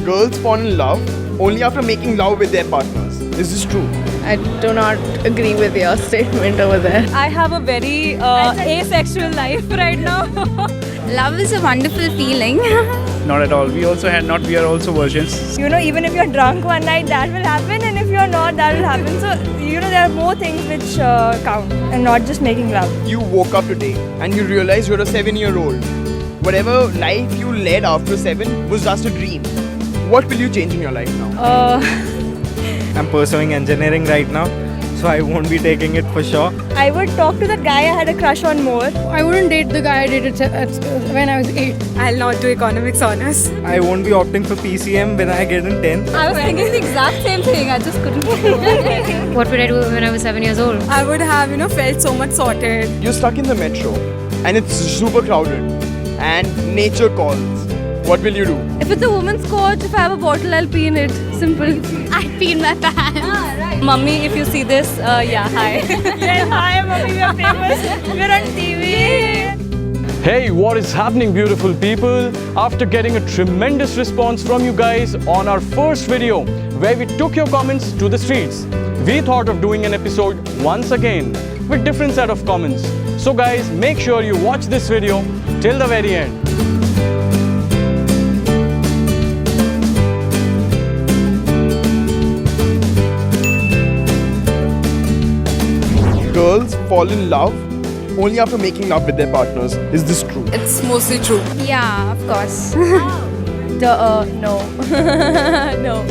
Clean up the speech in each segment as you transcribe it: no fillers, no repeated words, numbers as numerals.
Girls fall in love only after making love with their partners. Is this true? I do not agree with your statement over there. I have a very asexual life right now. Love is a wonderful feeling. Not at all. We are also virgins. You know, even if you're drunk one night, that will happen, and if you're not, that will happen. So, you know, there are more things which count, and not just making love. You woke up today and you realize you're a 7-year-old. Whatever life you led after 7 was just a dream. What will you change in your life now? I'm pursuing engineering right now, so I won't be taking it for sure. I would talk to that guy I had a crush on more. I wouldn't date the guy I dated when I was 8. I'll not do economics honors. I won't be opting for PCM when I get in 10th. I was thinking the exact same thing. I just couldn't. What would I do when I was 7 years old? I would have, felt so much sorted. You're stuck in the metro and it's super crowded and nature calls. What will you do? If it's a woman's coach, if I have a bottle, I'll pee in it. Simple. I'd pee in my pants. Mummy, if you see this, hi. Yes, hi, Mummy, we are famous. We're on TV. Hey, what is happening, beautiful people? After getting a tremendous response from you guys on our first video where we took your comments to the streets, we thought of doing an episode once again with different set of comments. So guys, make sure you watch this video till the very end. Girls fall in love only after making love with their partners. Is this true? It's mostly true. Yeah, of course. No. No.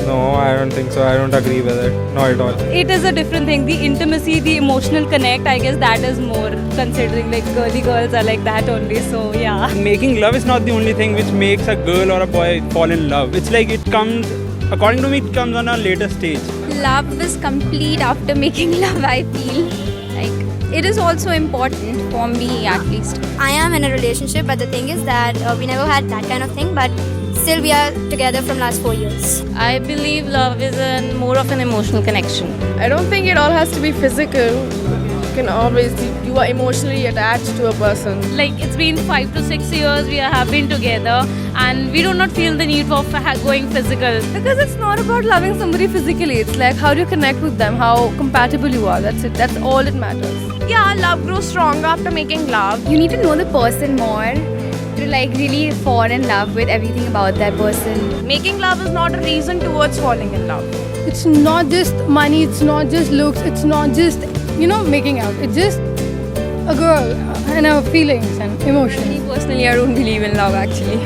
No, I don't think so. I don't agree with it. Not at all. It is a different thing. The intimacy, the emotional connect, I guess that is more considering like girly girls are like that only. So yeah. Making love is not the only thing which makes a girl or a boy fall in love. It's like it comes, according to me, it comes on a later stage. Love is complete after making love, I feel. Like, it is also important for me at least. I am in a relationship, but the thing is that we never had that kind of thing, but still we are together from last 4 years. I believe love is more of an emotional connection. I don't think it all has to be physical. You are emotionally attached to a person. Like, it's been 5 to 6 years we have been together and we do not feel the need for going physical. Because it's not about loving somebody physically. It's like how do you connect with them, how compatible you are. That's it. That's all it matters. Yeah, love grows stronger after making love. You need to know the person more to like really fall in love with everything about that person. Making love is not a reason towards falling in love. It's not just money, it's not just looks, it's not just, making out. It's just a girl and her feelings and emotions. Personally, I don't believe in love actually.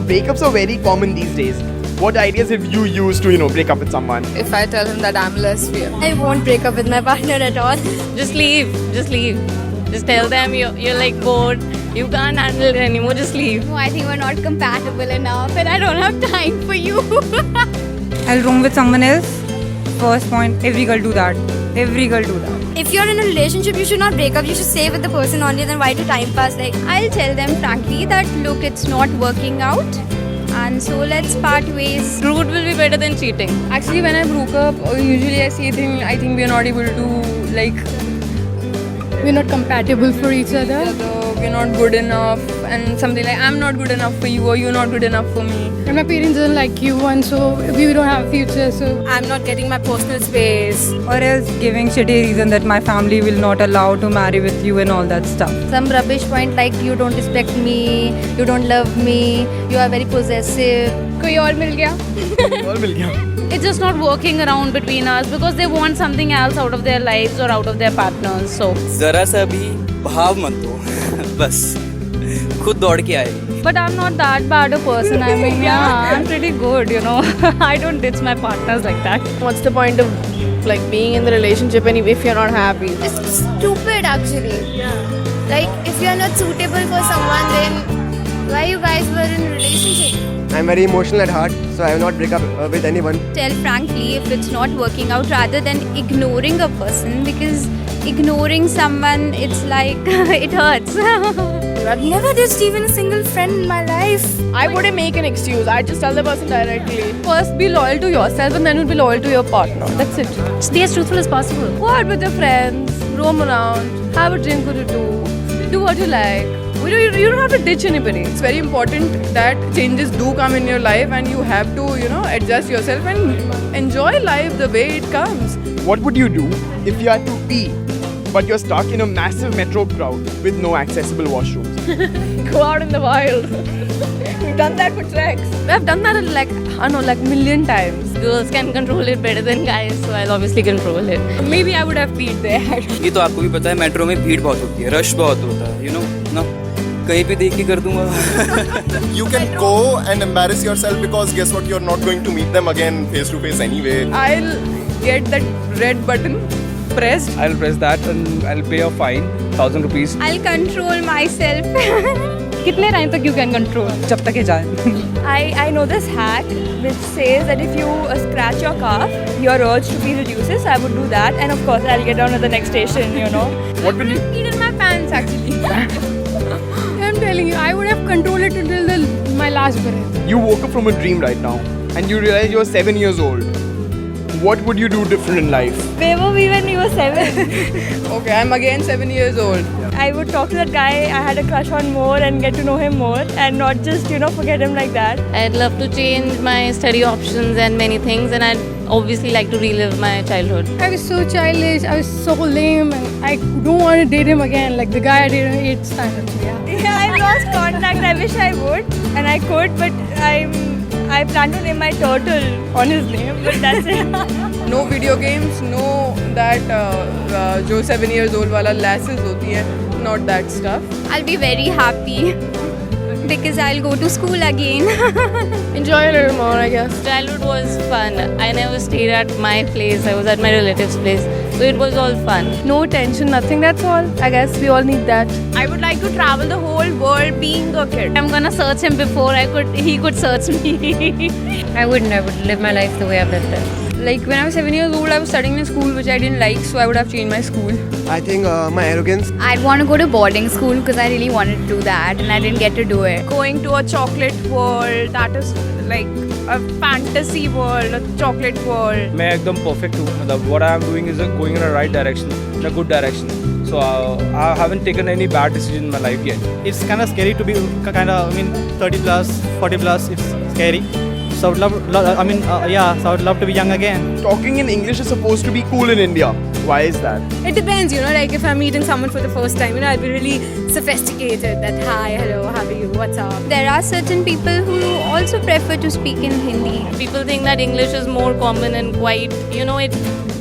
Breakups are very common these days. What ideas have you used to, break up with someone? If I tell him that I'm lesbian, I won't break up with my partner at all. Just leave. Just tell them you're like bored, you can't handle it anymore, just leave. No, I think we're not compatible enough and I don't have time for you. I'll room with someone else. First point, every girl do that. If you're in a relationship, you should not break up. You should stay with the person only. Then why do time pass? Like, I'll tell them frankly that look, it's not working out and so let's part ways. Rude will be better than cheating. actually when I broke up, usually I think we're not able to we're not compatible for each other. We're not good enough and something like I'm not good enough for you or you're not good enough for me. And my parents don't like you and so we don't have a future, so I'm not getting my personal space. Or else giving shitty reason that my family will not allow to marry with you and all that stuff. Some rubbish point like you don't respect me, you don't love me, you are very possessive. कोई और मिल गया? All will get. It's just not working around between us because they want something else out of their lives or out of their partners. So जरा सा भी भाव मत दो बस खुद दौड़ के आएगी. but I'm not that bad a person. I mean, yeah, I'm pretty good, I don't ditch my partners like that. What's the point of being in the relationship and if you're not happy? it's stupid actually. Like, if you're not suitable for someone, then why you guys were in a relationship? I'm very emotional at heart, so I will not break up with anyone. Tell frankly if it's not working out rather than ignoring a person because ignoring someone, it's like, it hurts. I've never ditched even a single friend in my life. I wouldn't make an excuse. I'd just tell the person directly. First be loyal to yourself and then you'll be loyal to your partner. That's it. Just be as truthful as possible. Go out with your friends, roam around, have a drink or two, do what you like. You don't have to ditch anybody. It's very important that changes do come in your life, and you have to, adjust yourself and enjoy life the way it comes. What would you do if you had to pee, but you're stuck in a massive metro crowd with no accessible washrooms? Go out in the wild. We've done that for treks. I've done that like million times. Girls can control it better than guys, so I'll obviously control it. Maybe I would have peed there. ये तो आपको भी पता है, metro में भीड़ बहुत होती है, रश बहुत होता है, ना कहीं भी देख के कर दूंगा. You can go and embarrass yourself because guess what? You're not going to meet them again face to face anyway. I'll get that red button pressed. I'll press that and I'll pay a fine, 1,000 rupees. I'll control myself. कितने time तक you can control? जब तक ये जाए. I know this hack which says that if you scratch your calf, your urge to pee reduces. I would do that, and of course I'll get down at the next station. What will you? Peed in my pants actually. I'm telling you, I would have controlled it until my last breath. You woke up from a dream right now, and you realize you're 7 years old. What would you do different in life? Where were we when we were 7? Okay, I'm again 7 years old. I would talk to that guy I had a crush on more and get to know him more, and not just forget him like that. I'd love to change my study options and many things, and I'd obviously like to relive my childhood. I was so childish, I was so lame, and I don't want to date him again. Like the guy I dated in 8th standard. Yeah, I lost contact. I wish I would, and I could, but I plan to name my turtle on his name, but that's it. No video games, no that जो 7 years old वाला lasses होती है, not that stuff. I'll be very happy because I'll go to school again. Enjoy a little more, I guess. Childhood was fun. I never stayed at my place. I was at my relative's place. So it was all fun. No tension, nothing, that's all. I guess we all need that. I would like to travel the whole world being a kid. I'm gonna search him before he could search me. I would live my life the way I've lived it. Like when I was 7 years old, I was studying in a school which I didn't like, so I would have changed my school. I think my arrogance. I'd want to go to boarding school because I really wanted to do that and I didn't get to do it. Going to a chocolate world, that is like a fantasy world, a chocolate world. मैं एकदम perfect हूँ. मतलब what I'm doing is going in a right direction, in a good direction. So I haven't taken any bad decision in my life yet. It's kind of scary to be 30 plus, 40 plus. It's scary. So I would love to be young again. Talking in English is supposed to be cool in India. Why is that? It depends, like if I'm meeting someone for the first time, I'll be really sophisticated that hi, hello, how are you, what's up? There are certain people who also prefer to speak in Hindi. People think that English is more common and quite, it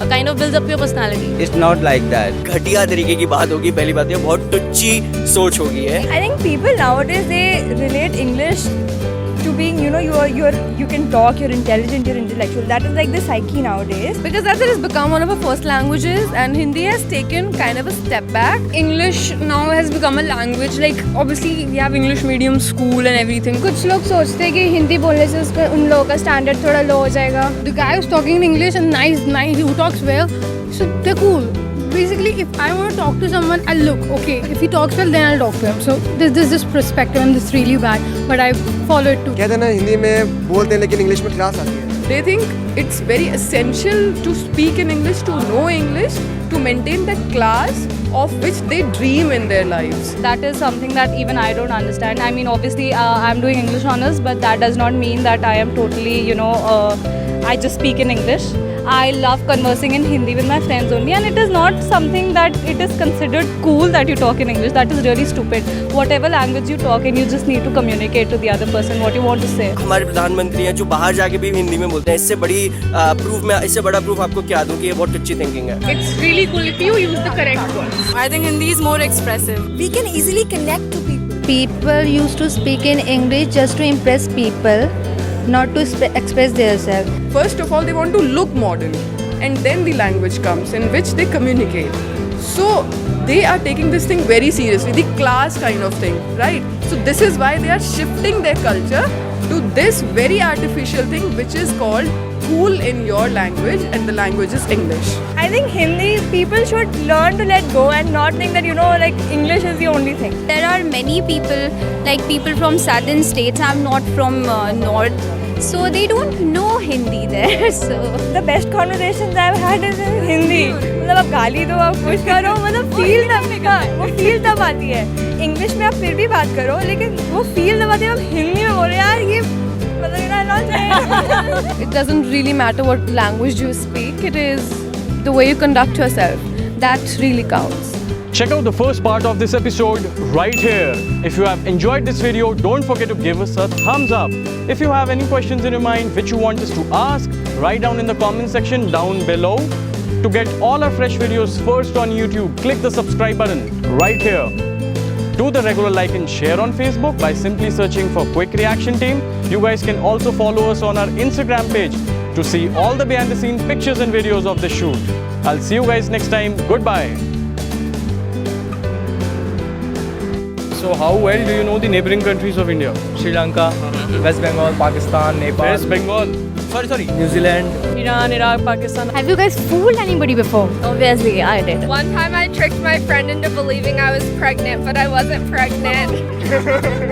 kind of builds up your personality. It's not like that. घटिया तरीके की बात होगी, पहली बात ये बहुत टुच्ची सोच होगी है. I think people nowadays they relate English to being, you can talk, you're intelligent, you're intellectual. That is like the psyche nowadays. Because that's it has become one of our first languages, and Hindi has taken kind of a step back. English now has become a language, like obviously we have English medium school and everything. कुछ लोग सोचते हैं कि हिंदी बोलने से उसका उन लोगों का स्टैंडर्ड थोड़ा लो हो जाएगा. The guy who's talking in English and nice, who talks well, so they're cool. Basically, if I want to talk to someone, I'll look, okay, if he talks well, then I'll talk to him. So there's this perspective, and this is really bad, but I follow it too. कहते हैं ना हिंदी में बोलते हैं लेकिन English में class आती है. They think it's very essential to speak in English, to know English, to maintain the class of which they dream in their lives. That is something that even I don't understand. I mean, obviously, I'm doing English honors, but that does not mean that I am totally, I just speak in English. I love conversing in Hindi with my friends only, and it is not something that it is considered cool that you talk in English. That is really stupid. Whatever language you talk in, you just need to communicate to the other person what you want to say. हमारे प्रधानमंत्री हैं जो बाहर जाके भी हिंदी में बोलते हैं. इससे बड़ा प्रूफ आपको क्या दूं कि ये बहुत अच्छी थिंकिंग है. It's really cool if you use the correct words. I think Hindi is more expressive. We can easily connect to people. People used to speak in English just to impress people, not to express themselves. First of all, they want to look modern, and then the language comes in which they communicate. So they are taking this thing very seriously, the class kind of thing, right? So this is why they are shifting their culture to this very artificial thing which is called cool in your language, and the language is English. I think Hindi people should learn to let go and not think that like English is the only thing. There are many people, like people from southern states. I'm not from north, so they don't know Hindi there. So The best conversations I've had is in Hindi. मतलब आप गाली दो, आप कुछ करो, मतलब feel तब वो फील तब आती है. इंग्लिश में आप फिर भी बात करो, लेकिन वो फील तब आती है. आप हिंदी में बोले यार ये मतलब It doesn't really matter what language you speak, it is the way you conduct yourself that really counts. Check out the first part of this episode right here. If you have enjoyed this video, don't forget to give us a thumbs up. If you have any questions in your mind which you want us to ask, write down in the comment section down below. To get all our fresh videos first on YouTube, click the subscribe button right here. Do the regular like and share on Facebook by simply searching for Quick Reaction Team. You guys can also follow us on our Instagram page to see all the behind the scenes pictures and videos of the shoot. I'll see you guys next time. Goodbye. So how well do you know the neighboring countries of India? Sri Lanka, West Bengal, Pakistan, Nepal. West Bengal. Sorry. New Zealand. Iran, Iraq, Pakistan. Have you guys fooled anybody before? Obviously, I did. One time I tricked my friend into believing I was pregnant, but I wasn't pregnant.